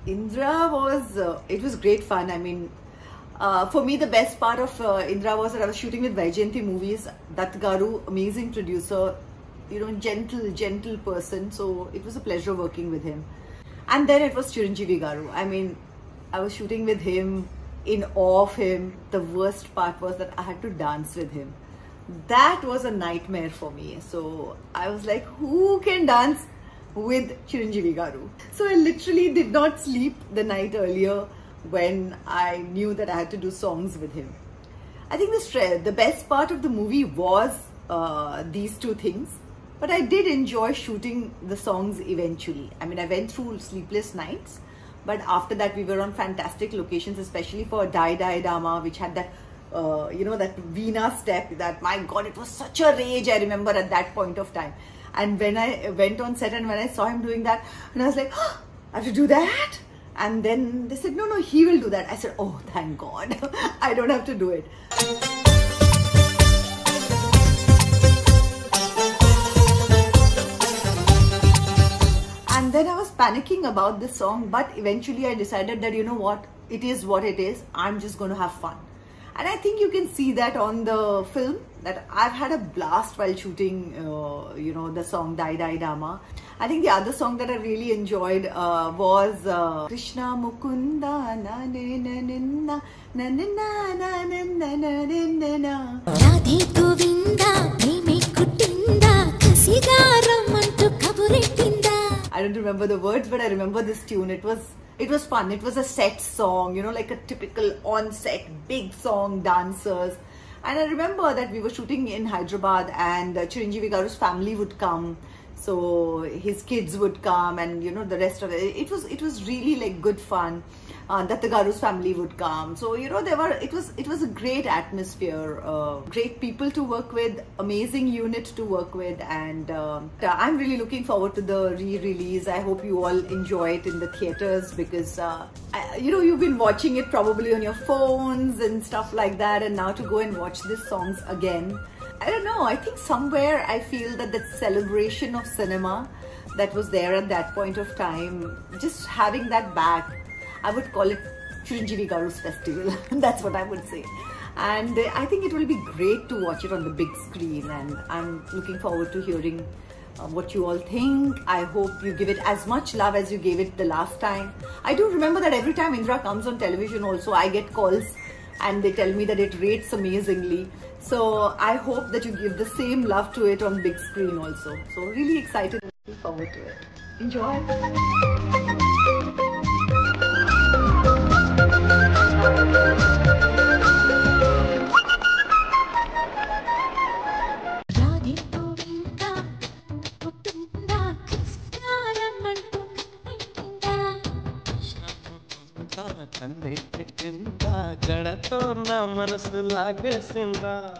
Indra was, it was great fun. I mean, for me, the best part of Indra was that I was shooting with Vaijayanti Movies. Dutt Garu, amazing producer, you know, gentle person. So it was a pleasure working with him. And then it was Chiranjeevi Garu. I mean, I was shooting with him, in awe of him. The worst part was that I had to dance with him. That was a nightmare for me. So I was like, who can dance with Chiranjeevi Garu? So I literally did not sleep the night earlier when I knew that I had to do songs with him. I think the best part of the movie was these two things. But I did enjoy shooting the songs eventually. I mean, I went through sleepless nights. But after that, we were on fantastic locations, especially for Dai Dai Dama, which had that, you know, that Veena step. That, my God, it was such a rage, I remember, at that point of time. And when I went on set and when I saw him doing that, and I was like, oh, I have to do that? And then they said, no, he will do that. I said, oh, thank God. I don't have to do it. And then I was panicking about this song, but eventually I decided that, you know what it is. I'm just going to have fun. And I think you can see that on the film, that I've had a blast while shooting, you know, the song Dai Dai Dama. I think the other song that I really enjoyed was Krishna Mukunda na na na na na na na na na na. Radhe Govinda preme kuttinda kasigaram antu kaburettinda. I don't remember the words, but I remember this tune. It was fun. It was a set song, you know, like a typical on-set big song, dancers. And I remember that we were shooting in Hyderabad, and Chiranjeevi Garu's family would come. So his kids would come, and you know, the rest of it. It was really like good fun. Dutt Garu's family would come. So you know, it was a great atmosphere, great people to work with, amazing unit to work with, and I'm really looking forward to the re-release. I hope you all enjoy it in the theaters, because you know, you've been watching it probably on your phones and stuff like that, and now to go and watch these songs again, I don't know, I think somewhere I feel that celebration of cinema that was there at that point of time, just having that back, I would call it Chiranjeevi Garu's festival. That's what I would say. And I think it will be great to watch it on the big screen, and I'm looking forward to hearing what you all think. I hope you give it as much love as you gave it the last time. I do remember that every time Indra comes on television also, I get calls and they tell me that it rates amazingly. So I hope that you give the same love to it on big screen also. So really excited and looking forward to it. Enjoy! గడతో నా మనసు లాగేసిందా